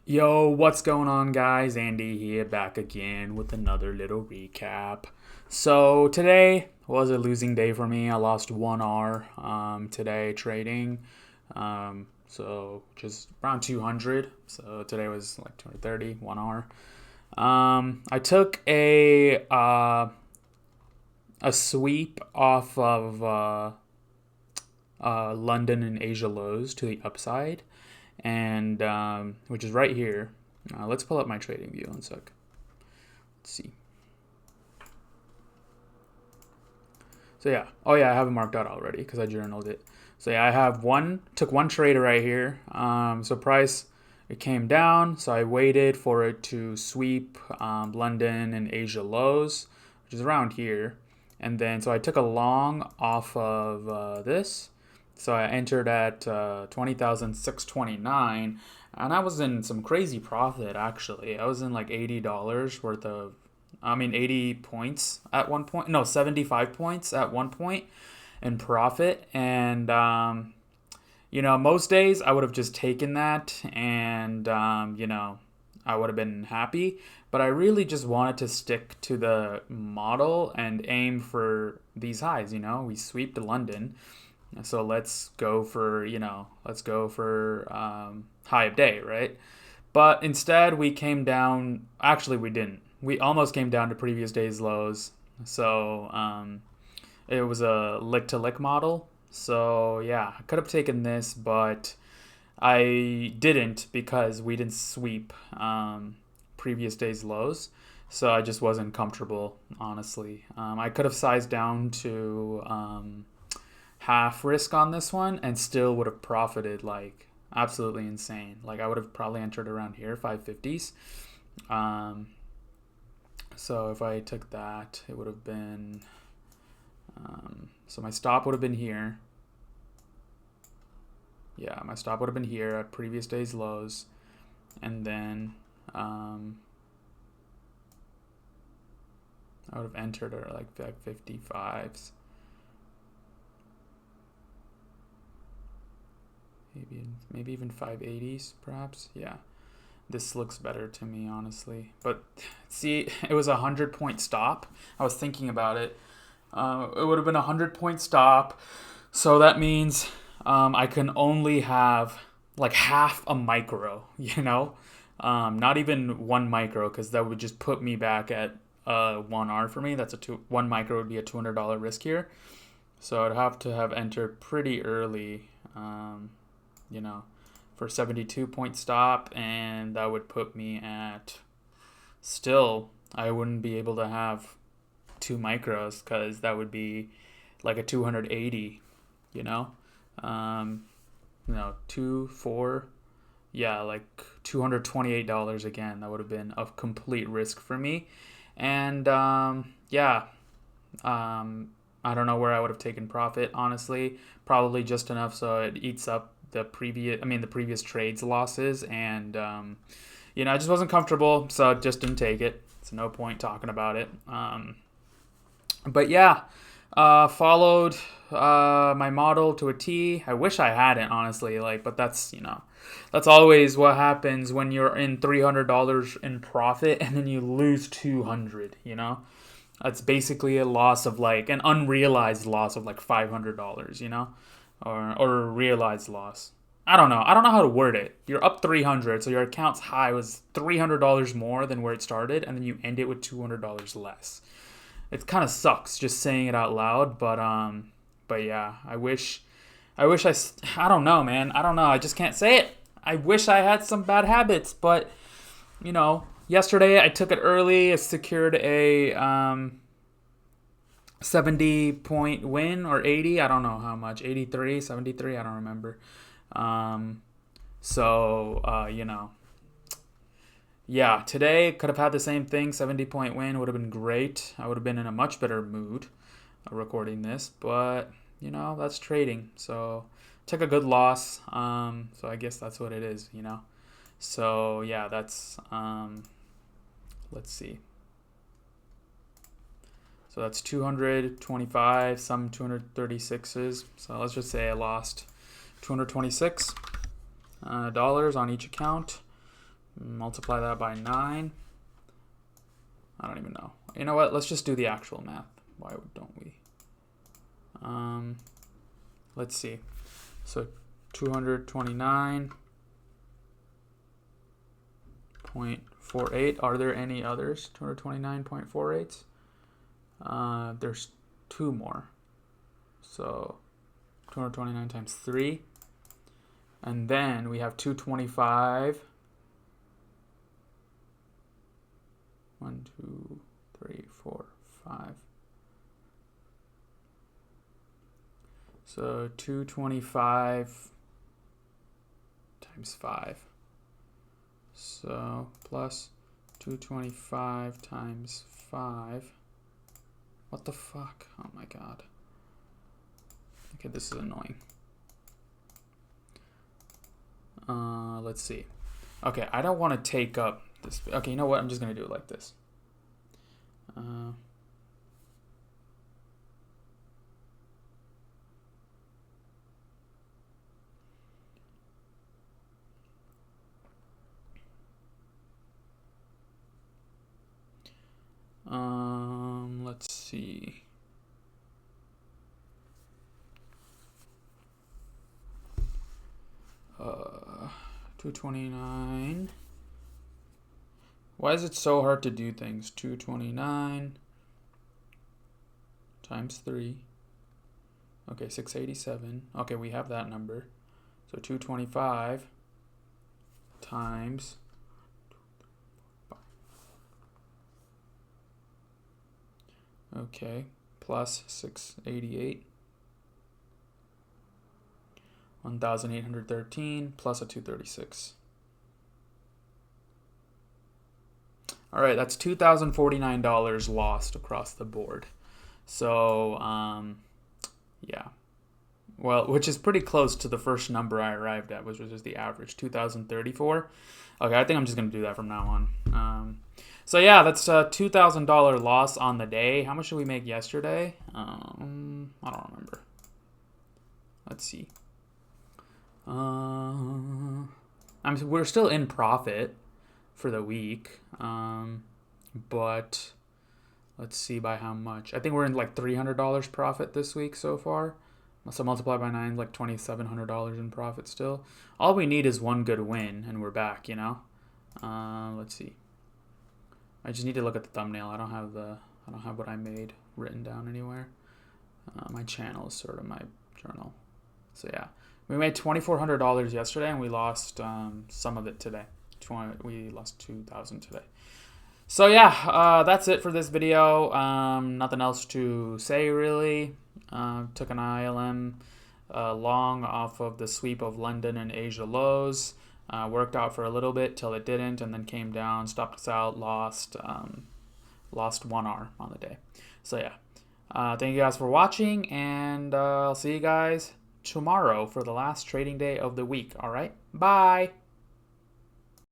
Yo, what's going on, guys? Andy here, back again with another little recap. So today was a losing day for me. I lost 1 hour today trading. So just around 200. So today was like 230, 1 hour. I took a sweep off of London and Asia lows to the upside, and which is right here. Let's pull up my trading view one sec. Let's see. So yeah, oh yeah, I have it marked out already because I journaled it. So yeah, I have took one trade right here. So price, it came down, so I waited for it to sweep London and Asia lows, which is around here, and then so I took a long off of this. So I entered at 20,629, and I was in some crazy profit actually. I was in like $80 worth of, 80 points at one point. No, 75 points at one point in profit. And, most days I would have just taken that and, I would have been happy. But I really just wanted to stick to the model and aim for these highs. We sweep to London. So let's go for high of day, right? But instead, we came down. Actually, we didn't. We almost came down to previous day's lows. So it was a lick to lick model. So yeah, I could have taken this, but I didn't because we didn't sweep previous day's lows. So I just wasn't comfortable, honestly. I could have sized down to half risk on this one and still would have profited like absolutely insane. Like I would have probably entered around here, 550s. So if I took that, it would have been, so my stop would have been here. Yeah, my stop would have been here at previous day's lows. And then I would have entered at like 55s. Maybe even 580s, perhaps. Yeah, this looks better to me, honestly. But see, it was a 100-point stop. I was thinking about it. It would have been a 100-point stop, so that means I can only have like half a micro. Not even one micro, because that would just put me back at 1R for me. One micro would be a $200 risk here, so I'd have to have entered pretty early. For 72-point stop, and that would put me at, still, I wouldn't be able to have 2 micros because that would be like a 280, 2, 4, yeah, like $228 again. That would have been a complete risk for me. And I don't know where I would have taken profit, honestly. Probably just enough so it eats up the previous trades losses, and I just wasn't comfortable, so I just didn't take it. It's no point talking about it. But yeah, followed my model to a T. I wish I hadn't, honestly, but that's always what happens when you're in $300 in profit and then you lose 200. That's basically a loss of an unrealized loss of $500. Or a realized loss. I don't know how to word it. You're up 300, so your account's high was $300 more than where it started, and then you end it with $200 less. It kind of sucks just saying it out loud, but yeah, I don't know, man. I don't know. I just can't say it. I wish I had some bad habits, but yesterday I took it early. I secured a 70-point win, or 80, I don't know how much, 83, 73, I don't remember. Yeah, today could have had the same thing. 70-point win would have been great. I would have been in a much better mood recording this, but that's trading. So took a good loss. So I guess that's what it is. So yeah, that's let's see. So that's 225, some 236s. So let's just say I lost $226 on each account. Multiply that by 9. I don't even know. You know what? Let's just do the actual math. Why don't we? Let's see. So 229.48. Are there any others? 229.48. There's 2 more. So 229 times 3. And then we have 225. 1, 2, 3, 4, 5. So 225 times 5. So plus 225 times 5. What the fuck? Oh my god. Okay, this is annoying. Let's see. Okay, I don't want to take up this. Okay, you know what? I'm just going to do it like this. Let's see. Uh, 229. Why is it so hard to do things? 229 times 3. Okay, 687. Okay, we have that number. So 225 times 5. Okay, plus 688. 1,813 plus a 236. All right, that's $2,049 lost across the board. So, yeah. Well, which is pretty close to the first number I arrived at, which was just the average, 2,034. Okay, I think I'm just going to do that from now on. So, yeah, that's a $2,000 loss on the day. How much did we make yesterday? I don't remember. Let's see. We're still in profit for the week, but let's see by how much. I think we're in like $300 profit this week so far. So multiply by 9, like $2,700 in profit still. All we need is one good win, and we're back. You know. Let's see. I just need to look at the thumbnail. I don't have what I made written down anywhere. My channel is sort of my journal. So yeah. We made $2,400 yesterday, and we lost some of it today. We lost $2,000 today. So yeah, that's it for this video. Nothing else to say really. Took an ILM long off of the sweep of London and Asia lows. Worked out for a little bit till it didn't, and then came down, stopped us out, lost 1R on the day. So yeah, thank you guys for watching, and I'll see you guys tomorrow for the last trading day of the week. All right, bye.